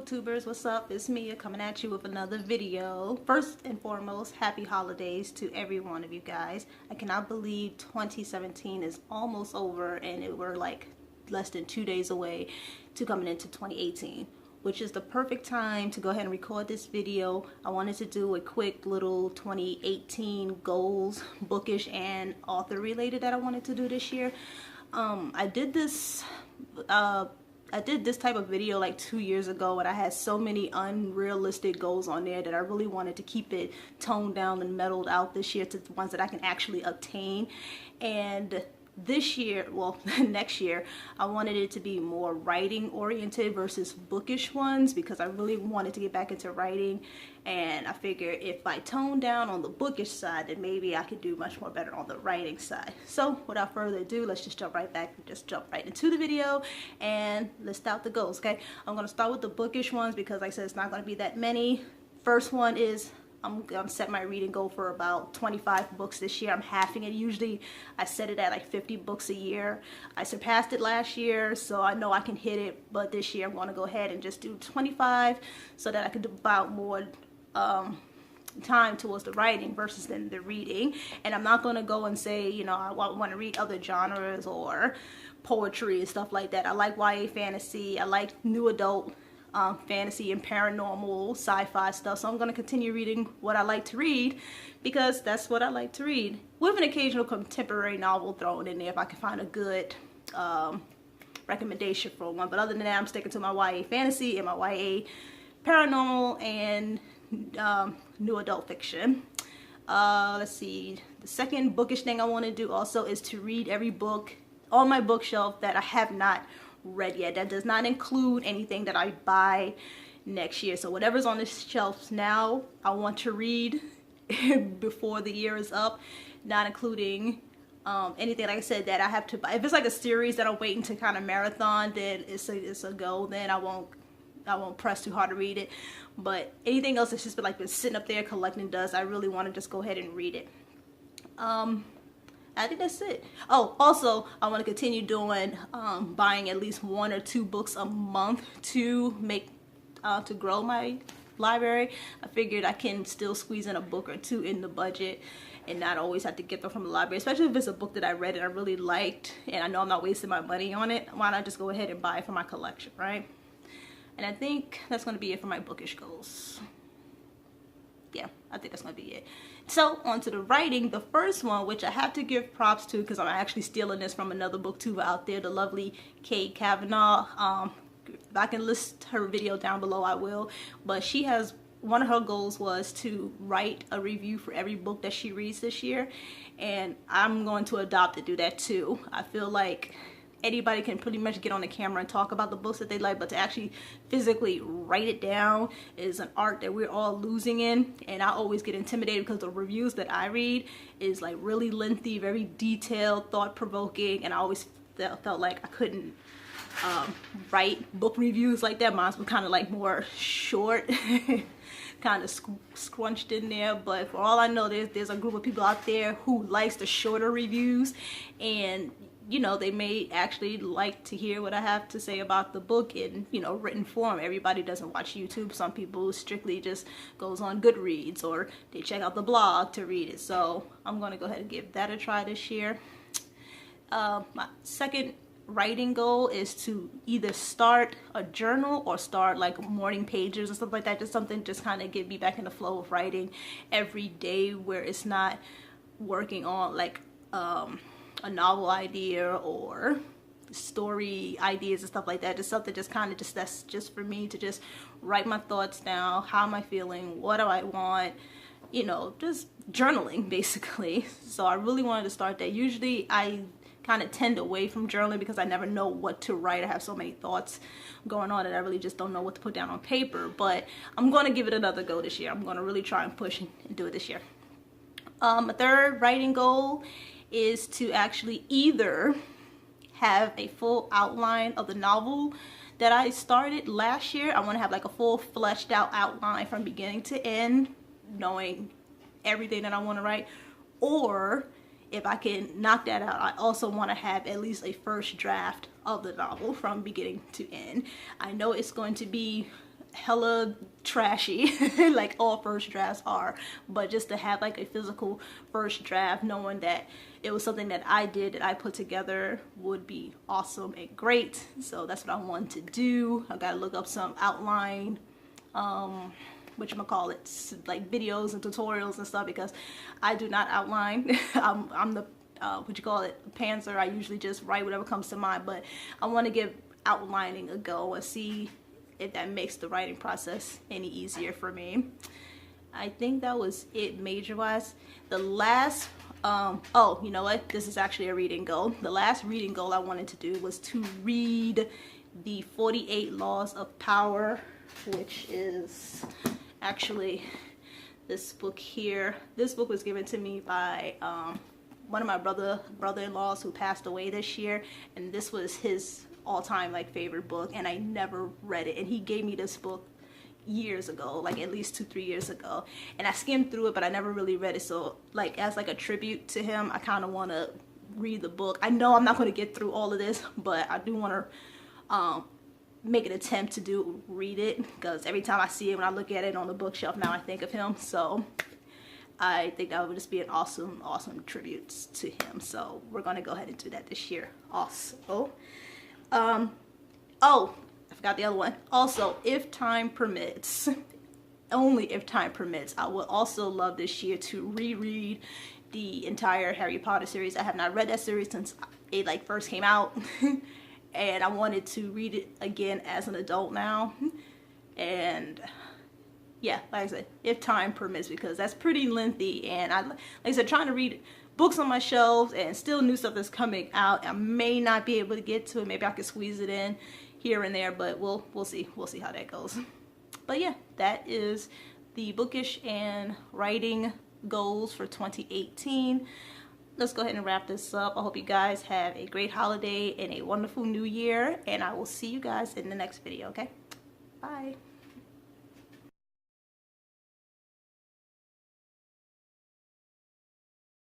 booktubers, what's up? It's Mia coming at you with another video. First and foremost, happy holidays to every one of you guys. I cannot believe 2017 is almost over and we're like less than 2 days away to coming into 2018, which is the perfect time to go ahead and record this video. I wanted to do a quick little 2018 goals, bookish and author related, that I wanted to do this year. I did this type of video like 2 years ago, and I had so many unrealistic goals on there that I really wanted to keep it toned down and mellowed out this year to the ones that I can actually obtain. And this year, well, next year, I wanted it to be more writing oriented versus bookish ones, because I really wanted to get back into writing, and I figured if I tone down on the bookish side, then maybe I could do much more better on the writing side. So without further ado, let's just jump right into the video and list out the goals. Okay, I'm going to start with the bookish ones because like I said, it's not going to be that many. First one is I'm gonna set my reading goal for about 25 books this year. I'm halving it. Usually I set it at like 50 books a year. I surpassed it last year, so I know I can hit it, but this year I'm gonna go ahead and just do 25 so that I can devote more time towards the writing versus then the reading. And I'm not gonna go and say, you know, I want to read other genres or poetry and stuff like that. I like YA fantasy, I like new adult fantasy and paranormal sci-fi stuff, so I'm going to continue reading what I like to read because that's what I like to read, with an occasional contemporary novel thrown in there if I can find a good recommendation for one. But other than that, I'm sticking to my YA fantasy and my YA paranormal and new adult fiction. Let's see, the second bookish thing I want to do also is to read every book on my bookshelf that I have not read yet. That does not include anything that I buy next year. So whatever's on the shelves now, I want to read before the year is up, not including anything, like I said, that I have to buy. If it's like a series that I'm waiting to kind of marathon, then it's a go. Then I won't press too hard to read it. But anything else that's just been sitting up there collecting dust, I really want to just go ahead and read it. I think that's it. Oh, also, I want to continue doing buying at least 1 or 2 books a month to make to grow my library. I figured I can still squeeze in a book or 2 in the budget and not always have to get them from the library, especially if it's a book that I read and I really liked and I know I'm not wasting my money on it. Why not just go ahead and buy it for my collection, right? And I think that's going to be it for my bookish goals. Yeah, I think that's going to be it. So on to the writing. The first one, which I have to give props to because I'm actually stealing this from another booktuber out there, the lovely Cavanaugh. If I can list her video down below, I will. But she has, one of her goals was to write a review for every book that she reads this year. And I'm going to adopt to do that too. I feel like anybody can pretty much get on the camera and talk about the books that they like, but to actually physically write it down is an art that we're all losing in. And I always get intimidated because the reviews that I read is like really lengthy, very detailed, thought-provoking, and I always felt like I couldn't write book reviews like that. Mine was kind of like more short, kind of scrunched in there. But for all I know, there's a group of people out there who likes the shorter reviews, and you know, they may actually like to hear what I have to say about the book in, you know, written form. Everybody doesn't watch YouTube. Some people strictly just goes on Goodreads or they check out the blog to read it. So I'm going to go ahead and give that a try this year. My second writing goal is to either start a journal or start like morning pages or stuff like that. Just something just kind of get me back in the flow of writing every day, where it's not working on like a novel idea or story ideas and stuff like that. Just something just kind of that's just for me to just write my thoughts down. How am I feeling? What do I want? You know, just journaling basically. So I really wanted to start that. Usually I kind of tend away from journaling because I never know what to write. I have so many thoughts going on that I really just don't know what to put down on paper. But I'm going to give it another go this year. I'm going to really try and push and do it this year. A third writing goal is to actually either have a full outline of the novel that I started last year. I want to have like a full fleshed out outline from beginning to end, knowing everything that I want to write. Or if I can knock that out, I also want to have at least a first draft of the novel from beginning to end. I know it's going to be hella trashy like all first drafts are, but just to have like a physical first draft, knowing that it was something that I did, that I put together, would be awesome and great. So that's what I want to do. I gotta look up some outline whatchamacallit, like videos and tutorials and stuff, because I do not outline. I'm the pantser. I usually just write whatever comes to mind, but I want to give outlining a go and see if that makes the writing process any easier for me. I think that was it major wise. The last oh, you know what, this is actually a reading goal. The last reading goal I wanted to do was to read the 48 Laws of Power, which is actually this book here. This book was given to me by one of my brother-in-laws who passed away this year, and this was his all-time like favorite book, and I never read it, and he gave me this book years ago, like at least 2-3 years ago, and I skimmed through it, but I never really read it. So like as like a tribute to him, I kind of want to read the book. I know I'm not going to get through all of this, but I do want to make an attempt to read it, because every time I see it, when I look at it on the bookshelf now, I think of him. So I think that would just be an awesome tribute to him. So we're going to go ahead and do that this year also. Oh, I forgot the other one. Also, if time permits, only if time permits, I would also love this year to reread the entire Harry Potter series. I have not read that series since it like first came out. And I wanted to read it again as an adult now. And yeah, like I said, if time permits, because that's pretty lengthy, and like I said, trying to read books on my shelves and still new stuff that's coming out, I may not be able to get to it. Maybe I could squeeze it in here and there, but we'll see how that goes. But yeah, that is the bookish and writing goals for 2018. Let's go ahead and wrap this up. I hope you guys have a great holiday and a wonderful new year, and I will see you guys in the next video. Okay, bye.